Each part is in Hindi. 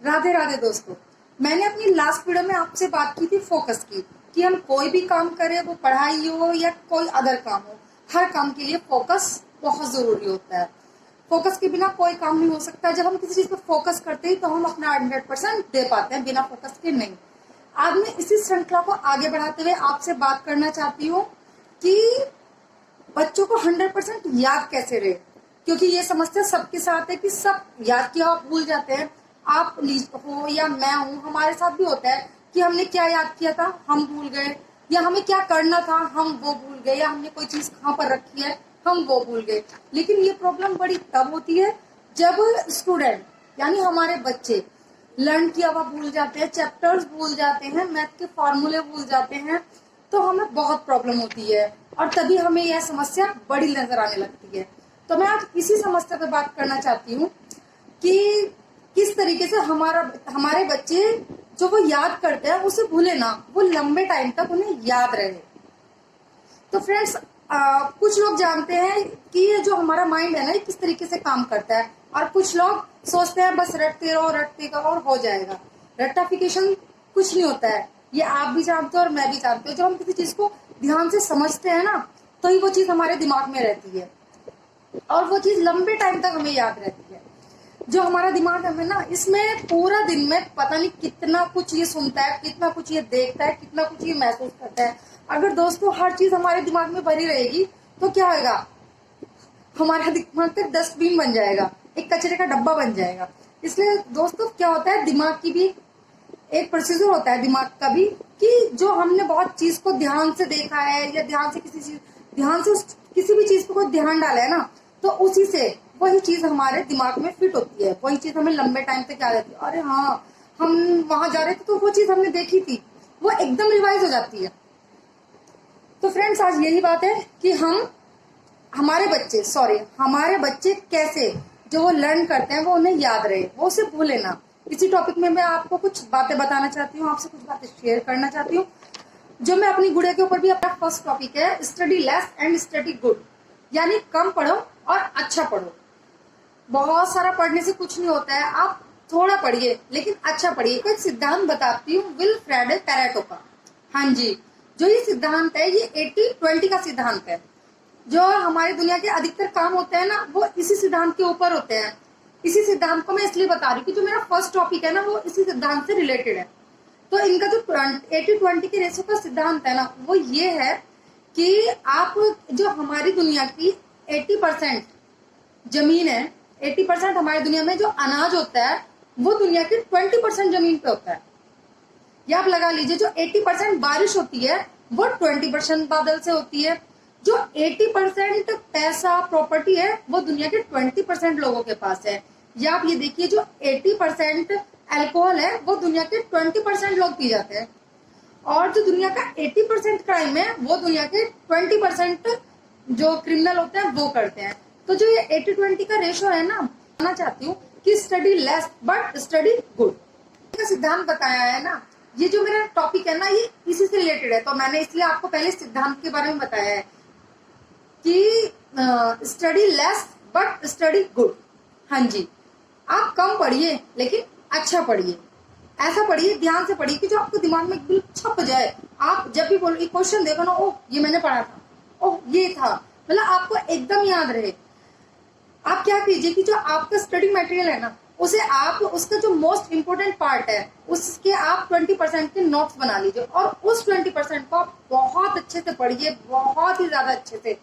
राधे राधे दोस्तों। मैंने अपनी लास्ट वीडियो में आपसे बात की थी फोकस की, कि हम कोई भी काम करें, वो पढ़ाई हो या कोई अदर काम हो, हर काम के लिए फोकस बहुत जरूरी होता है। फोकस के बिना कोई काम नहीं हो सकता। जब हम किसी चीज पर फोकस करते हैं तो हम अपना 100% दे पाते हैं, बिना फोकस के नहीं। आज मैं इसी श्रृंखला को आगे बढ़ाते हुए आपसे बात करना चाहती हूँ कि बच्चों को 100% याद कैसे रहे, क्योंकि ये समस्या सबके साथ है कि सब याद किया आप भूल जाते हैं। आप हो या मैं हूँ, हमारे साथ भी होता है कि हमने क्या याद किया था हम भूल गए, या हमें क्या करना था हम वो भूल गए, या हमने कोई चीज कहाँ पर रखी है हम वो भूल गए। लेकिन ये प्रॉब्लम बड़ी तब होती है जब स्टूडेंट यानी हमारे बच्चे लर्न किया हुआ भूल जाते हैं, चैप्टर्स भूल जाते हैं, मैथ के फॉर्मूले भूल जाते हैं, तो हमें बहुत प्रॉब्लम होती है और तभी हमें यह समस्या बड़ी नजर आने लगती है। तो मैं आज इसी समस्या पे बात करना चाहती हूँ कि किस तरीके से हमारे बच्चे जो वो याद करते हैं उसे भूले ना, वो लंबे टाइम तक उन्हें याद रहे। तो फ्रेंड्स, कुछ लोग जानते हैं कि ये जो हमारा माइंड है ना, ये किस तरीके से काम करता है, और कुछ लोग सोचते हैं बस रटते रहो और हो जाएगा। रट्टाफिकेशन कुछ नहीं होता है, ये आप भी जानते हो और मैं भी जानती हूँ। जब हम किसी चीज को ध्यान से समझते हैं ना, तो ही वो चीज हमारे दिमाग में रहती है और वो चीज लंबे टाइम तक हमें याद रहती है। जो हमारा दिमाग है ना, इसमें पूरा दिन में पता नहीं कितना कुछ ये सुनता है, कितना कुछ ये देखता है, कितना कुछ ये महसूस करता है। अगर दोस्तों हर चीज हमारे दिमाग में भरी रहेगी तो क्या होगा, हमारा दिमाग का डस्टबिन बन जाएगा, एक कचरे का डब्बा बन जाएगा। इसलिए दोस्तों क्या होता है, दिमाग की भी एक प्रोसीजर होता है दिमाग का भी, कि जो हमने बहुत चीज को ध्यान से देखा है या ध्यान से किसी भी चीज को ध्यान डाला है ना, तो उसी से वही चीज हमारे दिमाग में फिट होती है, वही चीज हमें लंबे टाइम तक याद रहती है। अरे हाँ, हम वहां जा रहे थे तो वो चीज हमने देखी थी, वो एकदम रिवाइज हो जाती है। तो फ्रेंड्स, आज यही बात है कि हमारे बच्चे कैसे जो वो लर्न करते हैं वो उन्हें याद रहे, वो उसे भूले ना। इसी टॉपिक में मैं आपको कुछ बातें बताना चाहती हूँ, आपसे कुछ बातें शेयर करना चाहती हूँ, जो मैं अपनी गुड़िया के ऊपर भी। अपना फर्स्ट टॉपिक है study less and study good, यानी कम पढ़ो और अच्छा पढ़ो। बहुत सारा पढ़ने से कुछ नहीं होता है, आप थोड़ा पढ़िए लेकिन अच्छा पढ़िए। एक सिद्धांत बताती हूँ विल्फ्रेड पैरेटो का। हाँ जी, जो ये सिद्धांत है ये 80-20 का सिद्धांत है। जो हमारी दुनिया के अधिकतर काम होते हैं ना, वो इसी सिद्धांत के ऊपर होते हैं। इसी सिद्धांत को मैं इसलिए बता रही हूँ कि जो मेरा फर्स्ट टॉपिक है ना, वो इसी सिद्धांत से रिलेटेड है। तो इनका जो 80-20 के रेशो का सिद्धांत है ना, वो ये है कि आप जो हमारी दुनिया की 80% जमीन है, 80% हमारी दुनिया में जो अनाज होता है वो दुनिया की 20% जमीन पे होता है। या आप लगा लीजिए, जो 80% बारिश होती है वो 20% बादल से होती है। जो 80% पैसा प्रॉपर्टी है वो दुनिया के 20% लोगों के पास है। या आप ये देखिए, जो 80% अल्कोहल है वो दुनिया के 20% लोग पी जाते हैं, और जो दुनिया का 80% क्राइम है वो दुनिया के 20% जो क्रिमिनल होते हैं वो करते हैं। तो जो ये 80-20 का रेशो है ना, बताना चाहती हूँ कि study less but study good का सिद्धांत बताया है ना। ये जो मेरा टॉपिक है ना, ये इसी से रिलेटेड है। तो मैंने इसलिए आपको पहले सिद्धांत के बारे में बताया है कि study less but study good. हाँ जी, आप कम पढ़िए लेकिन अच्छा पढ़िए, ऐसा पढ़िए, ध्यान से पढ़िए कि जो आपके दिमाग में बिल्कुल छप जाए। आप जब भी बोलो, क्वेश्चन देखो ना, ओह ये मैंने पढ़ा था, ओह ये था, मतलब आपको एकदम याद रहे। आप क्या कीजिए कि जो आपका स्टडी मटेरियल है ना, उसे आप उसका जो मोस्ट इम्पोर्टेंट पार्ट है उसके आप 20% के नोट्स बना लीजिए, और उस 20% को आप बहुत अच्छे से पढ़िए, बहुत ही ज्यादा अच्छे से।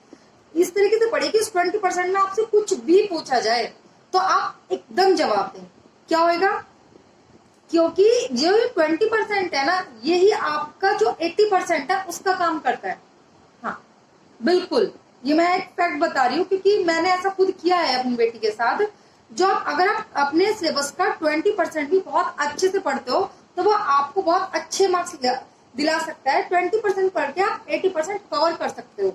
इस तरीके से पढ़िए कि उस 20% में आपसे कुछ भी पूछा जाए तो आप एकदम जवाब दें। क्या होगा, क्योंकि जो 20% है ना, यही आपका जो 80% है उसका काम करता है। हाँ बिल्कुल, ये मैं एक फैक्ट बता रही हूँ क्योंकि मैंने ऐसा खुद किया है अपनी बेटी के साथ। जो अगर आप अपने सिलेबस का 20% भी बहुत अच्छे से पढ़ते हो तो वो आपको बहुत अच्छे मार्क्स दिला सकता है। 20% पढ़ के आप 80% कवर कर सकते हो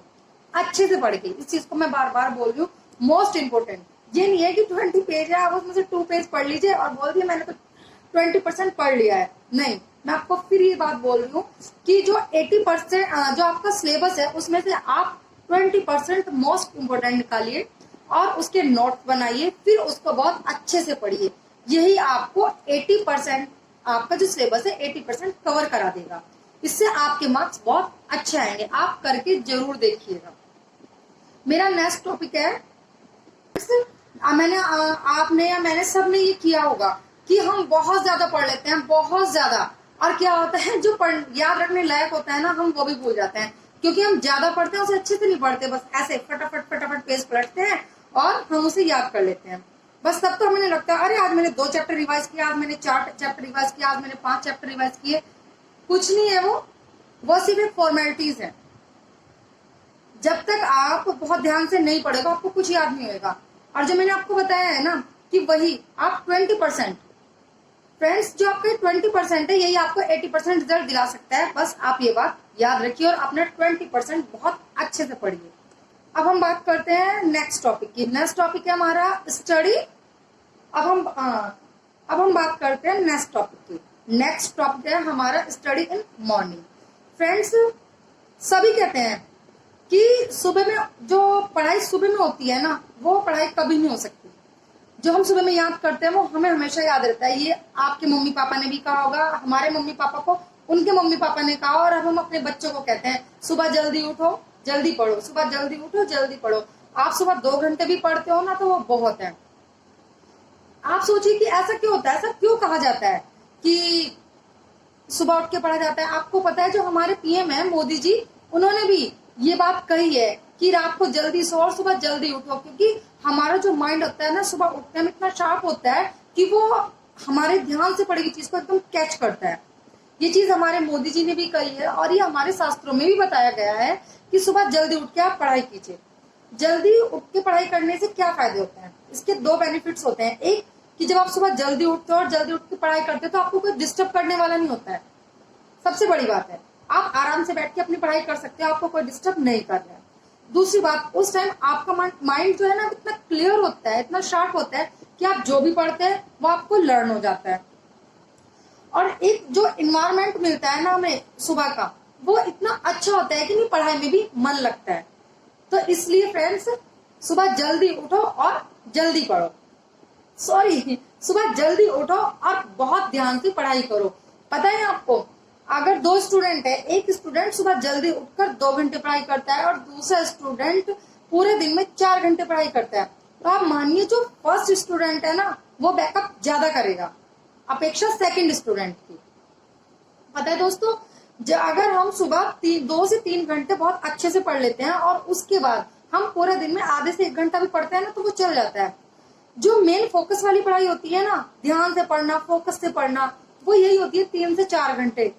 अच्छे से पढ़ के। इस चीज को मैं बार बार बोल रही हूँ, मोस्ट इंपोर्टेंट। ये नहीं है कि 20 पेज है आप उसमें से 2 पेज पढ़ लीजिए और बोल दिए मैंने तो 20% पढ़ लिया है। नहीं, मैं आपको फिर ये बात बोल रही हूँ कि जो 80% जो आपका सिलेबस है उसमें से आप 20% मोस्ट इम्पोर्टेंट निकालिए और उसके नोट बनाइए, फिर उसको बहुत अच्छे से पढ़िए। यही आपको 80% आपका जो सिलेबस है 80% कवर करा देगा। इससे आपके मार्क्स बहुत अच्छे आएंगे, आप करके जरूर देखिएगा। मेरा नेक्स्ट टॉपिक है, आपने या मैंने सबने ये किया होगा कि हम बहुत ज्यादा पढ़ लेते हैं, बहुत ज्यादा, और क्या होता है जो याद रखने लायक होता है ना, हम वो भी भूल जाते हैं, क्योंकि हम ज्यादा पढ़ते हैं, उसे अच्छे से नहीं पढ़ते, बस ऐसे फटाफट फटाफट पेज पलटते हैं और हम उसे याद कर लेते हैं। बस तब तो हमें लगता है अरे आज मैंने 2 चैप्टर रिवाइज किया, आज मैंने 4 चैप्टर रिवाइज किया, आज मैंने 5 चैप्टर रिवाइज किए। कुछ नहीं है, वो सिर्फ एक फॉर्मेलिटीज है। जब तक आप बहुत ध्यान से नहीं पढ़ेगा आपको कुछ याद नहीं होगा। और जो मैंने आपको बताया है ना कि वही आप 20%, फ्रेंड्स जो आपका 20% है यही आपको 80% रिजल्ट दिला सकता है। बस आप ये बात याद रखिए और अपने 20% बहुत अच्छे से पढ़िए। अब हम बात करते हैं नेक्स्ट टॉपिक की। नेक्स्ट टॉपिक है हमारा स्टडी। अब हम बात करते हैं नेक्स्ट टॉपिक की। नेक्स्ट टॉपिक है हमारा स्टडी इन मॉर्निंग। फ्रेंड्स सभी कहते हैं कि सुबह में जो पढ़ाई सुबह में होती है ना, वो पढ़ाई कभी नहीं हो सकती। जो हम सुबह में याद करते हैं वो हमें हमेशा याद रहता है। ये आपके मम्मी पापा ने भी कहा होगा, हमारे मम्मी पापा को उनके मम्मी पापा ने कहा, और अब हम अपने बच्चों को कहते हैं सुबह जल्दी उठो जल्दी पढ़ो, सुबह जल्दी उठो जल्दी पढ़ो। आप सुबह 2 घंटे भी पढ़ते हो ना तो वो बहुत है। आप सोचिए कि ऐसा क्यों होता है, ऐसा क्यों कहा जाता है कि सुबह उठ के पढ़ा जाता है। आपको पता है जो हमारे पीएम है मोदी जी, उन्होंने भी ये बात कही है कि रात को जल्दी सो और सुबह जल्दी उठो, क्योंकि हमारा जो माइंड होता है ना सुबह उठने में इतना शार्प होता है कि वो हमारे ध्यान से पढ़ी हुई चीज को एकदम कैच करता है। ये चीज हमारे मोदी जी ने भी कही है और ये हमारे शास्त्रों में भी बताया गया है कि सुबह जल्दी उठ के आप पढ़ाई कीजिए। जल्दी उठ के पढ़ाई करने से क्या फायदे होते हैं, इसके 2 बेनिफिट्स होते हैं। एक कि जब आप सुबह जल्दी उठते हो और जल्दी उठ के पढ़ाई करते हो तो आपको कोई डिस्टर्ब करने वाला नहीं होता है। सबसे बड़ी बात है, आप आराम से बैठ के अपनी पढ़ाई कर सकते हो, आपको कोई डिस्टर्ब नहीं कर रहा है। दूसरी बात, उस टाइम आपका माइंड जो है ना इतना क्लियर होता है, इतना शार्प होता है कि आप जो भी पढ़ते हैं वो आपको लर्न हो जाता है। और एक जो इन्वायरमेंट मिलता है ना हमें सुबह का, वो इतना अच्छा होता है कि नहीं पढ़ाई में भी मन लगता है। तो इसलिए फ्रेंड्स सुबह जल्दी उठो और जल्दी पढ़ो, सुबह जल्दी उठो और बहुत ध्यान से पढ़ाई करो। पता है आपको, अगर 2 स्टूडेंट है, एक स्टूडेंट सुबह जल्दी उठकर 2 घंटे पढ़ाई करता है और दूसरा स्टूडेंट पूरे दिन में 4 घंटे पढ़ाई करता है, तो आप मानिए जो फर्स्ट स्टूडेंट है ना वो बैकअप ज्यादा करेगा अपेक्षा सेकंड स्टूडेंट की। पता है दोस्तों, अगर हम सुबह 2 से 3 घंटे बहुत अच्छे से पढ़ लेते हैं और उसके बाद हम पूरे दिन में आधे से 1 घंटा भी पढ़ते हैं ना तो वो चल जाता है। जो मेन फोकस वाली पढ़ाई होती है ना, ध्यान से पढ़ना, फोकस से पढ़ना, वो यही होती है 3 से 4 घंटे।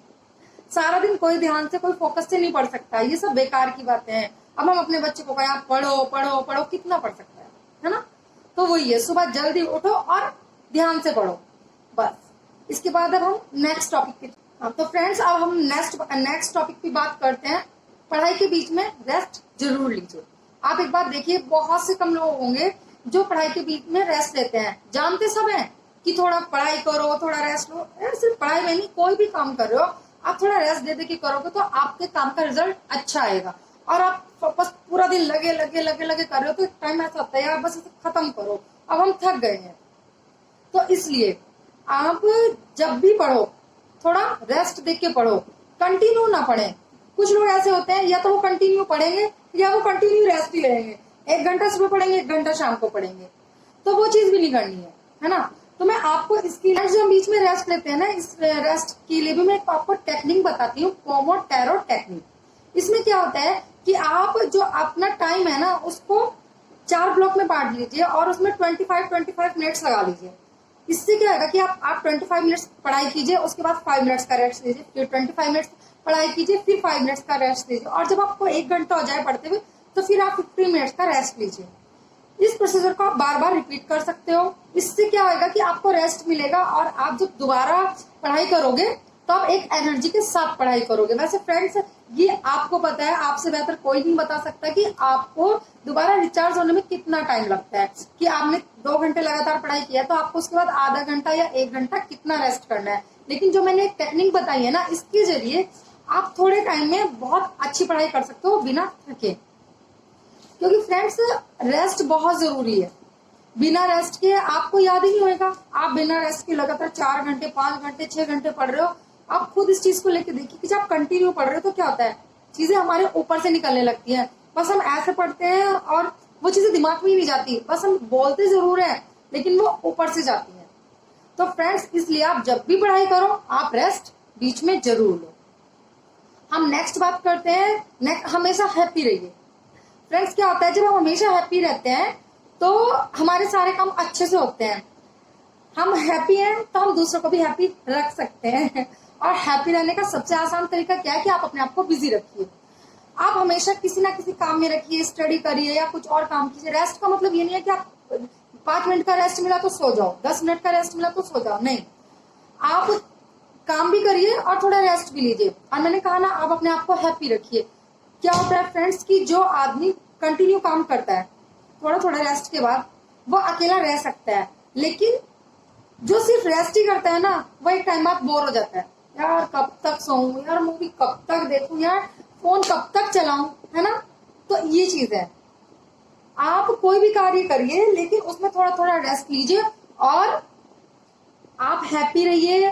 सारा दिन कोई ध्यान से कोई फोकस से नहीं पढ़ सकता, ये सब बेकार की बातें हैं। अब हम अपने बच्चे को कहें पढ़ो पढ़ो पढ़ो, कितना पढ़ सकता है ना। तो वही है, सुबह जल्दी उठो और ध्यान से पढ़ो बस। इसके बाद अब हम नेक्स्ट टॉपिक पे, तो फ्रेंड्स अब हम नेक्स्ट टॉपिक की बात करते हैं। पढ़ाई के बीच में रेस्ट जरूर लीजिए। आप एक बात देखिए, बहुत से कम लोग होंगे जो पढ़ाई के बीच में रेस्ट लेते हैं। जानते सब हैं कि थोड़ा पढ़ाई करो, थोड़ा रेस्ट लो। सिर्फ पढ़ाई में नहीं, कोई भी काम कर रहे हो आप थोड़ा रेस्ट दे दे के करोगे तो आपके काम का रिजल्ट अच्छा आएगा। और आप बस पूरा दिन लगे लगे लगे लगे कर रहे हो तो एक टाइम ऐसा होता है यार बस इसे खत्म करो, अब हम थक गए हैं। तो इसलिए आप जब भी पढ़ो थोड़ा रेस्ट दे के पढ़ो, कंटिन्यू ना पढ़े। कुछ लोग ऐसे होते हैं या तो वो कंटिन्यू पढ़ेंगे या वो कंटिन्यू रेस्ट ही लेंगे, 1 घंटा सुबह पढ़ेंगे 1 घंटा शाम को पढ़ेंगे, तो वो चीज भी नहीं करनी है ना। तो मैं आपको इसकी जो हम बीच में रेस्ट लेते हैं ना, इस रेस्ट के लिए भी मैं आपको टेक्निक बताती हूँ, पोमोडोरो टेक्निक। इसमें क्या होता है कि आप जो अपना टाइम है ना उसको 4 ब्लॉक में बांट लीजिए और उसमें 25 मिनट्स लगा लीजिए। इससे क्या होगा कि आप 25 मिनट्स पढ़ाई कीजिए, उसके बाद 5 मिनट्स का रेस्ट लीजिए, फिर 25 मिनट्स पढ़ाई कीजिए, फिर 5 मिनट्स का रेस्ट लीजिए, और जब आपको 1 घंटा हो जाए पढ़ते हुए तो फिर आप 15 मिनट्स का रेस्ट लीजिए। इस प्रोसीजर को आप बार बार रिपीट कर सकते हो। इससे क्या होगा कि आपको रेस्ट मिलेगा और आप जब दोबारा पढ़ाई करोगे तो आप एक एनर्जी के साथ पढ़ाई करोगे। वैसे फ्रेंड्स ये आपको पता है, आपसे बेहतर कोई नहीं बता सकता कि आपको दोबारा रिचार्ज होने में कितना टाइम लगता है। कि आपने 2 घंटे लगातार पढ़ाई किया तो आपको उसके बाद आधा घंटा या 1 घंटा कितना रेस्ट करना है। लेकिन जो मैंने एक टेक्निक बताई है ना, इसके जरिए आप थोड़े टाइम में बहुत अच्छी पढ़ाई कर सकते हो बिना थके। क्योंकि फ्रेंड्स रेस्ट बहुत जरूरी है। बिना रेस्ट के आपको याद ही नहीं होगा। आप बिना रेस्ट के लगातार 4 घंटे 5 घंटे 6 घंटे पढ़ रहे हो। आप खुद इस चीज को लेके देखिए कि जब आप कंटिन्यू पढ़ रहे हो तो क्या होता है, चीजें हमारे ऊपर से निकलने लगती है। बस हम ऐसे पढ़ते हैं और वो चीजें दिमाग में ही नहीं जाती, बस हम बोलते जरूर है लेकिन वो ऊपर से जाती है। तो फ्रेंड्स, इसलिए आप जब भी पढ़ाई करो आप रेस्ट बीच में जरूर लो। हम नेक्स्ट बात करते हैं, हमेशा हैप्पी रहिए। फ्रेंड्स, क्या होता है जब हम हमेशा हैप्पी रहते हैं तो हमारे सारे काम अच्छे से होते हैं। हम हैप्पी हैं तो हम दूसरों को भी हैप्पी रख सकते हैं। और हैप्पी रहने का सबसे आसान तरीका क्या है कि आप अपने आप को बिजी रखिए। आप हमेशा किसी ना किसी काम में रखिए, स्टडी करिए या कुछ और काम कीजिए। रेस्ट का मतलब ये नहीं है कि आप 5 मिनट का रेस्ट मिला तो सो जाओ, 10 मिनट का रेस्ट मिला तो सो जाओ, नहीं। आप काम भी करिए और थोड़ा रेस्ट भी लीजिए। और मैंने कहा ना, आप अपने आप को हैप्पी रखिए। क्या होता है फ्रेंड्स कि जो आदमी कंटिन्यू काम करता है थोड़ा थोड़ा रेस्ट के बाद वो अकेला रह सकता है, लेकिन जो सिर्फ रेस्ट ही करता है ना वो एक टाइम बाद बोर हो जाता है। यार कब तक सोऊं, यार मूवी कब तक देखूं, यार फोन कब तक चलाऊं, है ना। तो ये चीज है, आप कोई भी कार्य करिए लेकिन उसमें थोड़ा थोड़ा रेस्ट लीजिए और आप हैप्पी रहिए।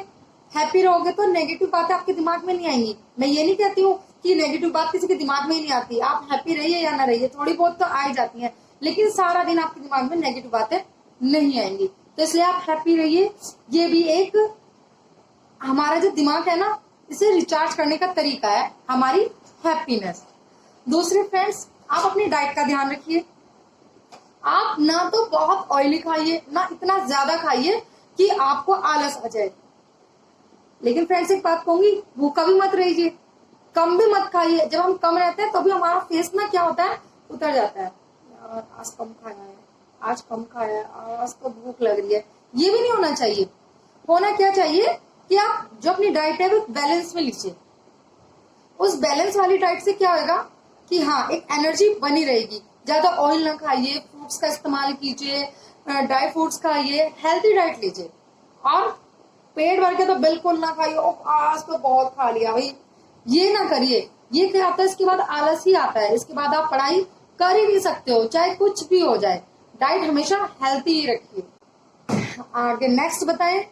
हैप्पी रहोगे तो नेगेटिव बातें आपके दिमाग में नहीं आएंगी। मैं ये नहीं कहती हूँ कि नेगेटिव बात किसी के दिमाग में ही नहीं आती, आप हैप्पी रहिए या ना रहिए, थोड़ी बहुत तो आ ही जाती है, लेकिन सारा दिन आपके दिमाग में नेगेटिव बातें नहीं आएंगी। तो इसलिए आप हैप्पी रहिए। ये भी एक हमारा जो दिमाग है ना, इसे रिचार्ज करने का तरीका है, हमारी हैप्पीनेस। दूसरे फ्रेंड्स, आप अपनी डाइट का ध्यान रखिए। आप ना तो बहुत ऑयली खाइए ना इतना ज्यादा खाइए कि आपको आलस आ जाए। लेकिन फ्रेंड्स एक बात कहूंगी, भूखा भी मत रहिए, कम भी मत खाइए। जब हम कम रहते हैं तो भी हमारा फेस ना क्या होता है, उतर जाता है। यार आज कम खाया है, आज कम खाया है, आज तो भूख लग रही है। ये भी नहीं होना चाहिए। होना क्या चाहिए कि आप जो अपनी डाइट है वो बैलेंस में लीजिए। उस बैलेंस वाली डाइट से क्या होगा कि हाँ, एक एनर्जी बनी रहेगी। ज्यादा ऑयल ना खाइए, फ्रूट्स का इस्तेमाल कीजिए, ड्राई फ्रूट्स खाइए, हेल्थी डाइट लीजिए। और पेट भर के तो बिल्कुल ना खाइए, आज तो बहुत खा लिया भाई, ये ना करिए। ये क्या आता है, इसके बाद आलस ही आता है, इसके बाद आप पढ़ाई कर ही नहीं सकते हो, चाहे कुछ भी हो जाए। डाइट हमेशा हेल्थी ही रखिए। आगे नेक्स्ट बताएं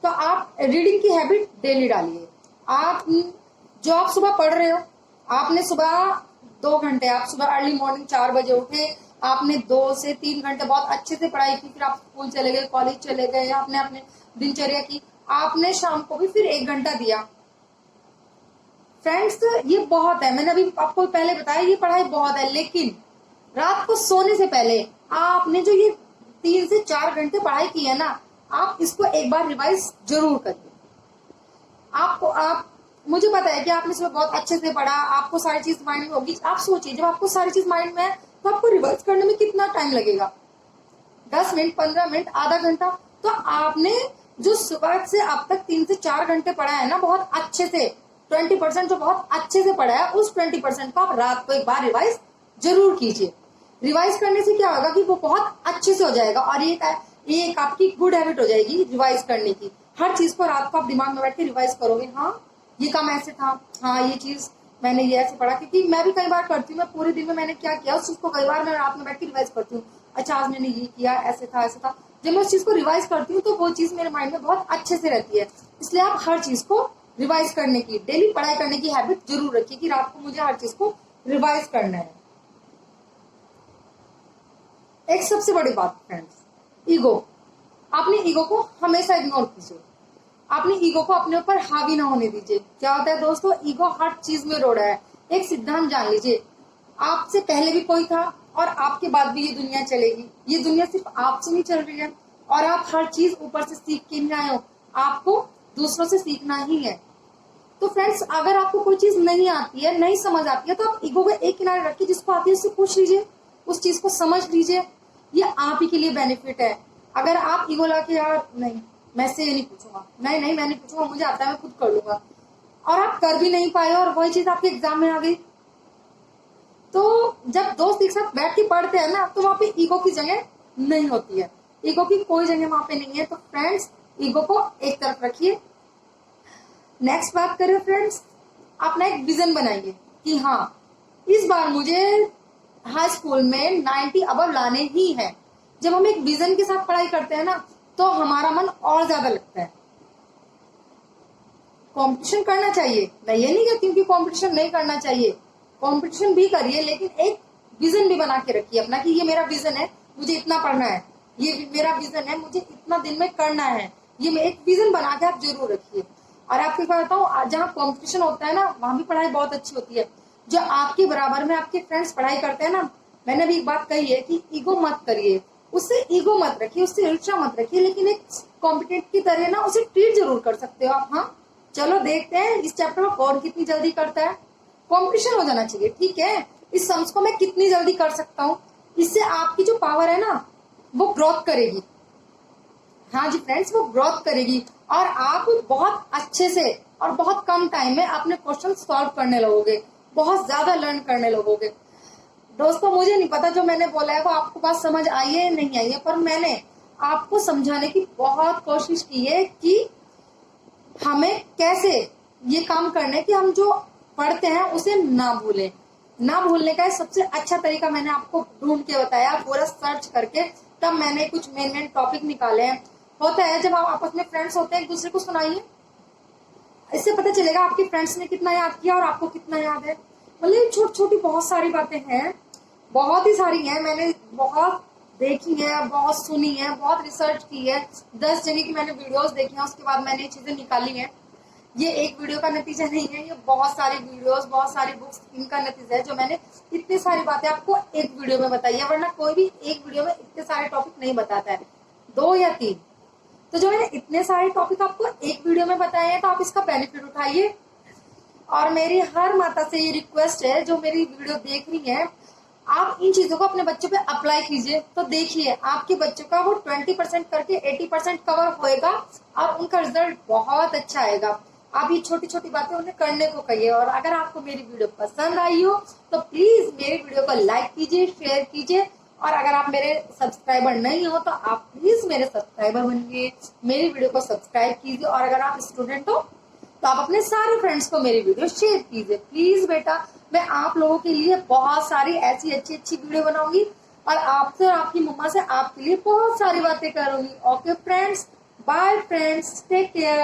तो आप रीडिंग की हैबिट डेली डालिए। आप जो आप सुबह पढ़ रहे हो, आपने सुबह 2 घंटे, आप सुबह अर्ली मॉर्निंग 4 बजे उठे, आपने 2 से 3 घंटे बहुत अच्छे से पढ़ाई की, फिर आप स्कूल चले गए, कॉलेज चले गए, आपने अपने दिनचर्या की, आपने शाम को भी फिर 1 घंटा दिया। फ्रेंड्स ये बहुत है, मैंने अभी आपको पहले बताया ये पढ़ाई बहुत है, लेकिन रात को सोने से पहले आपने जो ये 3 से 4 घंटे पढ़ाई की है ना, आप इसको एक बार रिवाइज जरूर करिए। आप मुझे पता है कि आपने इसमें बहुत अच्छे से पढ़ा, आपको सारी चीज माइंड में होगी। आप सोचिए जब आपको सारी चीज माइंड में है तो आपको रिवाइज करने में कितना टाइम लगेगा, 10 मिनट, 15 मिनट, आधा घंटा। तो आपने जो सुबह से अब तक 3 से 4 घंटे पढ़ा है ना बहुत अच्छे से, 20% जो बहुत अच्छे से पढ़ा है, उस 20% को आप रात को एक बार रिवाइज जरूर कीजिए। रिवाइज करने से क्या होगा कि वो बहुत अच्छे से हो जाएगा और ये एक आपकी गुड हैबिट हो जाएगी रिवाइज करने की। हर चीज को रात को आप दिमाग में बैठ के रिवाइज करोगे, हाँ ये काम ऐसे था, हाँ ये चीज मैंने ये ऐसे पढ़ा। क्योंकि मैं भी कई बार करती हूँ, मैं पूरे दिन में मैंने क्या किया उस चीज को कई बार मैं रात में बैठ के रिवाइज करती हूँ। अच्छा आज मैंने ये किया, ऐसे था ऐसे था। जब मैं उस चीज को रिवाइज करती हूँ तो वो चीज मेरे माइंड में बहुत अच्छे से रहती है। इसलिए आप हर चीज को रिवाइज करने की, डेली पढ़ाई करने की हैबिट जरूर रखिए कि रात को मुझे हर चीज को रिवाइज करना है। एक सबसे बड़ी बात फ्रेंड्स, ईगो। अपने ईगो को हमेशा इग्नोर कीजिए। अपने ईगो को अपने ऊपर हावी ना होने दीजिए। क्या होता है दोस्तों, ईगो हर चीज में रोड़ा है। एक सिद्धांत जान लीजिए, आपसे पहले भी कोई था और आपके बाद भी ये दुनिया चलेगी। ये दुनिया सिर्फ आपसे नहीं चल रही है और आप हर चीज ऊपर से सीख के नहीं आए हो, आपको दूसरों से सीखना ही है। तो फ्रेंड्स अगर आपको कोई चीज नहीं आती है, नहीं समझ आती है, तो आप ईगो को एक किनारे रखिए, जिसको आती है उससे पूछ लीजिए, उस चीज को समझ लीजिए। ये आप ही के लिए बेनिफिट है। अगर आप ईगो ला के यार नहीं मैं से ये नहीं पूछूंगा, नहीं मैं नहीं पूछूंगा, मुझे आता है मैं खुद कर लूंगा, और आप कर भी नहीं पाए और वही चीज आपके एग्जाम में आ गई, तो जब दोस्त एक साथ बैठ के पढ़ते हैं ना तो वहां पे ईगो की जगह नहीं होती है। ईगो की कोई जगह वहां पे नहीं है। तो फ्रेंड्स ईगो को एक तरफ रखिए। नेक्स्ट बात करें फ्रेंड्स, अपना एक विजन बनाइए कि हाँ इस बार मुझे हाई स्कूल में 90 अबव लाने ही है। जब हम एक विजन के साथ पढ़ाई करते हैं ना, तो हमारा मन और ज्यादा लगता है। कंपटीशन करना चाहिए, मैं ये नहीं कहती हूँ कि कंपटीशन नहीं करना चाहिए, कंपटीशन भी करिए, लेकिन एक विजन भी बना के रखिए अपना कि ये मेरा विजन है, मुझे इतना पढ़ना है, ये मेरा विजन है, मुझे इतना दिन में करना है। ये मैं एक विजन बना के आप जरूर रखिए। और आपको क्या बताऊँ, जहाँ कॉम्पिटिशन होता है ना, वहां भी पढ़ाई बहुत अच्छी होती है। जो आपके बराबर में आपके फ्रेंड्स पढ़ाई करते हैं ना, मैंने भी एक बात कही है कि ईगो मत करिए, उससे ईगो मत रखिए, उससे ईर्ष्या मत रखिए, लेकिन एक कॉम्पिटेंट की तरह ना उसे ट्रीट जरूर कर सकते हो आप। हाँ, चलो देखते हैं इस चैप्टर में कौन कितनी जल्दी करता है। कंपटीशन हो जाना चाहिए, ठीक है, इस सम्स को मैं कितनी जल्दी कर सकता हूँ, इससे आपकी जो पावर है ना वो ग्रोथ करेगी। हाँ जी फ्रेंड्स, वो ग्रोथ करेगी और आप बहुत अच्छे से और बहुत कम टाइम में अपने क्वेश्चन सॉल्व करने लगोगे, बहुत ज्यादा लर्न करने लगोगे। दोस्तों, मुझे नहीं पता जो मैंने बोला है वो आपको बात समझ आई है नहीं आई है, पर मैंने आपको समझाने की बहुत कोशिश की है कि हमें कैसे ये काम करना है कि हम जो पढ़ते हैं उसे ना भूलें। ना भूलने का सबसे अच्छा तरीका मैंने आपको ढूंढ के बताया, पूरा सर्च करके, तब मैंने कुछ मेन टॉपिक निकाले हैं। होता है जब आप आपस में फ्रेंड्स होते हैं, एक दूसरे को सुनाइए, इससे पता चलेगा आपके फ्रेंड्स ने कितना याद किया और आपको कितना याद है। मतलब छोटी छोटी बहुत सारी बातें हैं, बहुत ही सारी हैं, मैंने बहुत देखी है, बहुत सुनी है, बहुत रिसर्च की है, 10 जगह की मैंने वीडियोस देखी हैं, उसके बाद मैंने ये चीजें निकाली हैं। ये एक वीडियो का नतीजा नहीं है, ये बहुत सारी वीडियोस, बहुत सारी बुक्स, इनका नतीजा है जो मैंने इतनी सारी बातें आपको एक वीडियो में बताई है। वरना कोई भी एक वीडियो में इतने सारे टॉपिक नहीं बताता है, 2 या 3। तो जो मैंने इतने सारे टॉपिक आपको एक वीडियो में बताए हैं, तो आप इसका बेनिफिट उठाइए। और मेरी हर माता से ये रिक्वेस्ट है जो मेरी वीडियो देख रही है, आप इन चीजों को अपने बच्चों पे अप्लाई कीजिए, तो देखिए आपके बच्चों का वो 20% करके 80% कवर होएगा और उनका रिजल्ट बहुत अच्छा आएगा। आप ये छोटी छोटी बातें उन्हें करने को कहिए। और अगर आपको मेरी वीडियो पसंद आई हो तो प्लीज मेरी वीडियो को लाइक कीजिए, शेयर कीजिए। और अगर आप मेरे सब्सक्राइबर नहीं हो तो आप प्लीज मेरे सब्सक्राइबर बनिए, मेरी वीडियो को सब्सक्राइब कीजिए। और अगर आप स्टूडेंट हो तो आप अपने सारे फ्रेंड्स को मेरी वीडियो शेयर कीजिए प्लीज। बेटा, मैं आप लोगों के लिए बहुत सारी ऐसी अच्छी अच्छी वीडियो बनाऊंगी और आपसे और आपकी मम्मा से आपके लिए बहुत सारी बातें करूंगी। Okay friends, bye friends, take care.